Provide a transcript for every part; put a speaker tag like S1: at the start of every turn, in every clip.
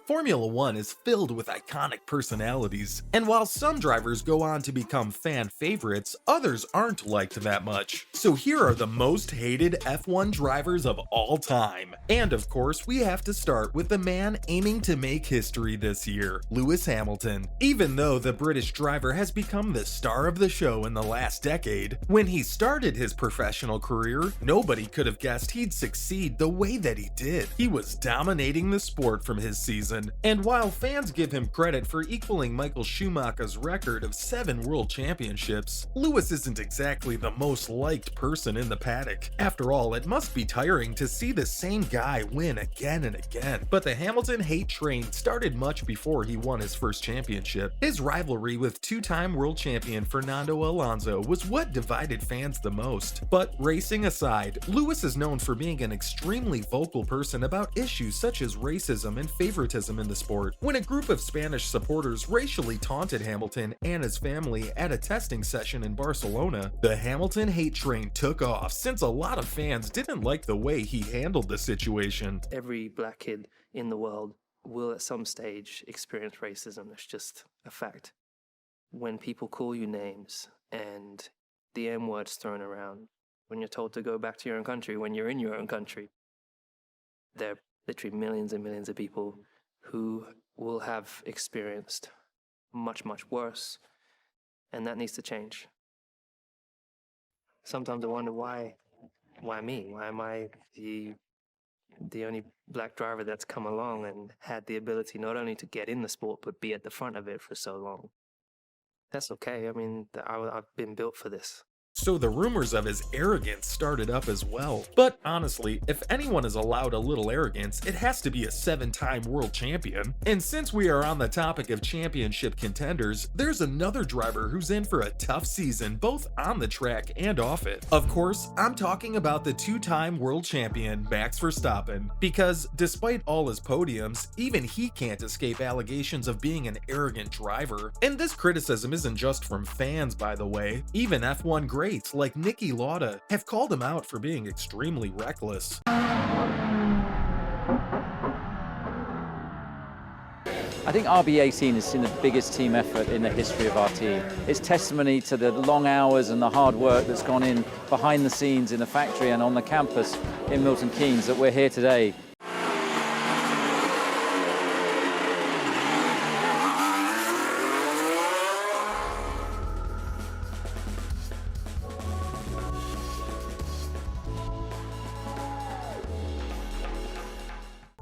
S1: Formula One is filled with iconic personalities, and while some drivers go on to become fan favorites, others aren't liked that much. So here are the most hated F1 drivers of all time. And of course, we have to start with the man aiming to make history this year, Lewis Hamilton. Even though the British driver has become the star of the show in the last decade, when he started his professional career, nobody could have guessed he'd succeed the way that he did. He was dominating the sport from his season, and while fans give him credit for equaling Michael Schumacher's record of 7 world championships, Lewis isn't exactly the most liked person in the paddock. After all, it must be tiring to see the same guy win again and again. But the Hamilton hate train started much before he won his first championship. His rivalry with two-time world champion Fernando Alonso was what divided fans the most. But racing aside, Lewis is known for being an extremely vocal person about issues such as racism and favoritism in the sport. When a group of Spanish supporters racially taunted Hamilton and his family at a testing session in Barcelona, the Hamilton hate train took off since a lot of fans didn't like the way he handled the situation.
S2: Every black kid in the world will at some stage experience racism. It's just a fact. When people call you names and the M-word's thrown around, when you're told to go back to your own country, when you're in your own country, there are literally millions and millions of people who will have experienced much, much worse, and that needs to change. Sometimes I wonder why me? Why am I the only black driver that's come along and had the ability not only to get in the sport, but be at the front of it for so long? That's okay. I mean, I've been built for this.
S1: So the rumors of his arrogance started up as well. But honestly, if anyone is allowed a little arrogance, it has to be a 7-time world champion. And since we are on the topic of championship contenders, there's another driver who's in for a tough season both on the track and off it. Of course, I'm talking about the 2-time world champion Max Verstappen, because despite all his podiums, even he can't escape allegations of being an arrogant driver. And this criticism isn't just from fans, by the way. Even F1 greats like Niki Lauda have called him out for being extremely reckless.
S3: I think RB18 has seen the biggest team effort in the history of our team. It's testimony to the long hours and the hard work that's gone in behind the scenes in the factory and on the campus in Milton Keynes that we're here today.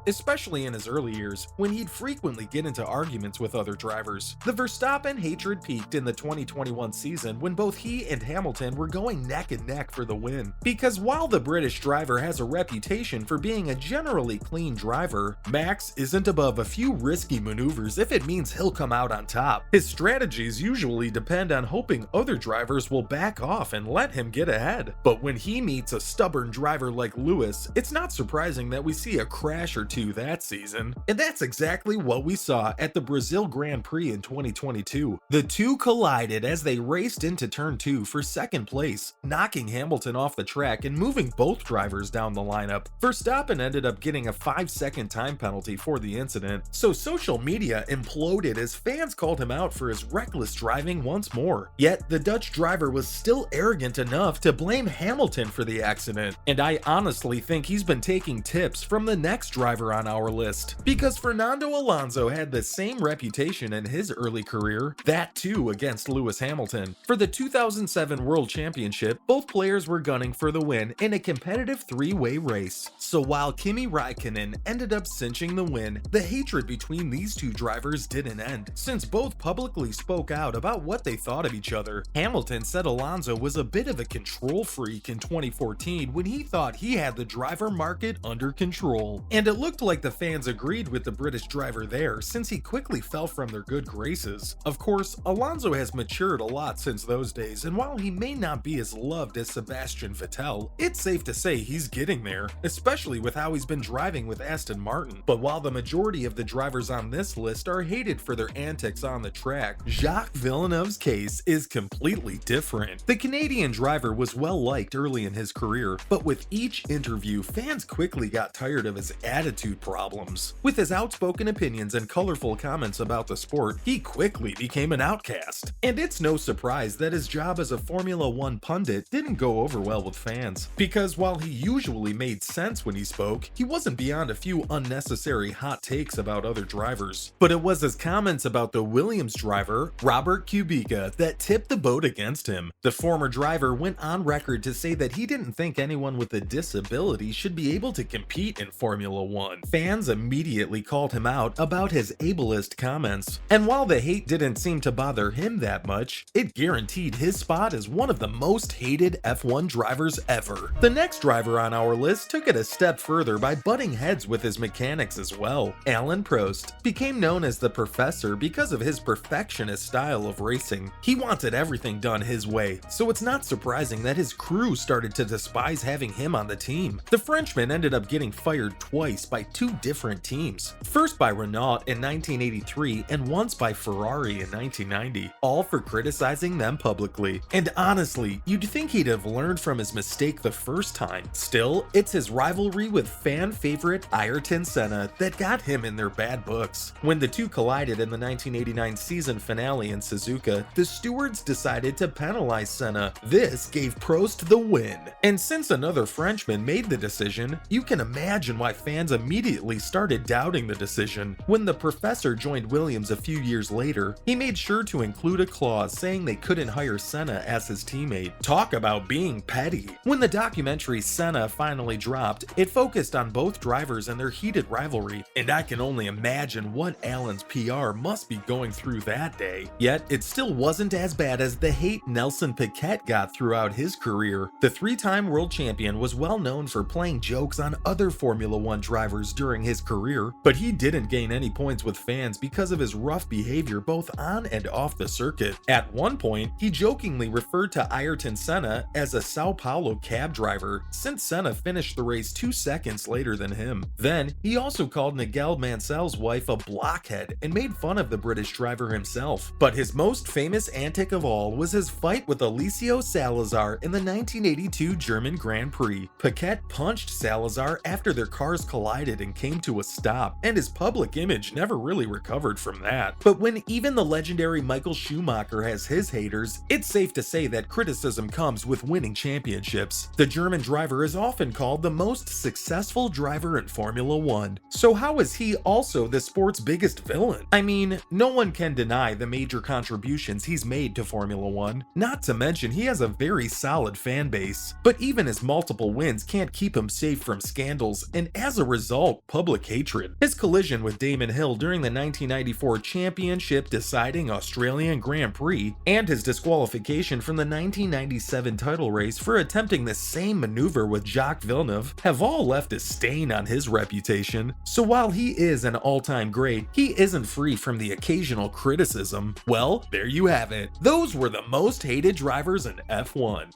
S1: Especially in his early years, when he'd frequently get into arguments with other drivers. The Verstappen hatred peaked in the 2021 season when both he and Hamilton were going neck and neck for the win. Because while the British driver has a reputation for being a generally clean driver, Max isn't above a few risky maneuvers if it means he'll come out on top. His strategies usually depend on hoping other drivers will back off and let him get ahead. But when he meets a stubborn driver like Lewis, it's not surprising that we see a crash or two that season. And that's exactly what we saw at the Brazil Grand Prix in 2022. The two collided as they raced into turn 2 for second place, knocking Hamilton off the track and moving both drivers down the lineup. Verstappen ended up getting a 5-second time penalty for the incident, so social media imploded as fans called him out for his reckless driving once more. Yet the Dutch driver was still arrogant enough to blame Hamilton for the accident, and I honestly think he's been taking tips from the next driver on our list, because Fernando Alonso had the same reputation in his early career, that too against Lewis Hamilton. For the 2007 World Championship, both players were gunning for the win in a competitive 3-way race. So while Kimi Räikkönen ended up cinching the win, the hatred between these two drivers didn't end, since both publicly spoke out about what they thought of each other. Hamilton said Alonso was a bit of a control freak in 2014 when he thought he had the driver market under control. And it looked like the fans agreed with the British driver there, since he quickly fell from their good graces. Of course, Alonso has matured a lot since those days, and while he may not be as loved as Sebastian Vettel, it's safe to say he's getting there, especially with how he's been driving with Aston Martin. But while the majority of the drivers on this list are hated for their antics on the track, Jacques Villeneuve's case is completely different. The Canadian driver was well liked early in his career, but with each interview, fans quickly got tired of his attitude attitude problems. With his outspoken opinions and colorful comments about the sport, he quickly became an outcast. And it's no surprise that his job as a Formula One pundit didn't go over well with fans, because while he usually made sense when he spoke, he wasn't beyond a few unnecessary hot takes about other drivers. But it was his comments about the Williams driver, Robert Kubica, that tipped the boat against him. The former driver went on record to say that he didn't think anyone with a disability should be able to compete in Formula One. Fans immediately called him out about his ableist comments, and while the hate didn't seem to bother him that much, it guaranteed his spot as one of the most hated F1 drivers ever. The next driver on our list took it a step further by butting heads with his mechanics as well. Alain Prost became known as the Professor because of his perfectionist style of racing. He wanted everything done his way, so it's not surprising that his crew started to despise having him on the team. The Frenchman ended up getting fired twice by two different teams, first by Renault in 1983 and once by Ferrari in 1990, all for criticizing them publicly. And honestly, you'd think he'd have learned from his mistake the first time. Still, it's his rivalry with fan favorite Ayrton Senna that got him in their bad books. When the two collided in the 1989 season finale in Suzuka, the stewards decided to penalize Senna. This gave Prost the win. And since another Frenchman made the decision, you can imagine why fans immediately started doubting the decision. When the Professor joined Williams a few years later, he made sure to include a clause saying they couldn't hire Senna as his teammate. Talk about being petty. When the documentary Senna finally dropped, it focused on both drivers and their heated rivalry, and I can only imagine what Alain's PR must be going through that day. Yet, it still wasn't as bad as the hate Nelson Piquet got throughout his career. The three-time world champion was well known for playing jokes on other Formula One drivers during his career, but he didn't gain any points with fans because of his rough behavior both on and off the circuit. At one point, he jokingly referred to Ayrton Senna as a Sao Paulo cab driver, since Senna finished the race 2 seconds later than him. Then, he also called Nigel Mansell's wife a blockhead and made fun of the British driver himself. But his most famous antic of all was his fight with Alessio Salazar in the 1982 German Grand Prix. Piquet punched Salazar after their cars collided and came to a stop, and his public image never really recovered from that. But when even the legendary Michael Schumacher has his haters, it's safe to say that criticism comes with winning championships. The German driver is often called the most successful driver in Formula One. So how is he also the sport's biggest villain? I mean, no one can deny the major contributions he's made to Formula One, not to mention he has a very solid fan base. But even his multiple wins can't keep him safe from scandals, and as a result, public hatred. His collision with Damon Hill during the 1994 championship deciding Australian Grand Prix, and his disqualification from the 1997 title race for attempting the same maneuver with Jacques Villeneuve have all left a stain on his reputation. So while he is an all-time great, he isn't free from the occasional criticism. Well, there you have it. Those were the most hated drivers in F1.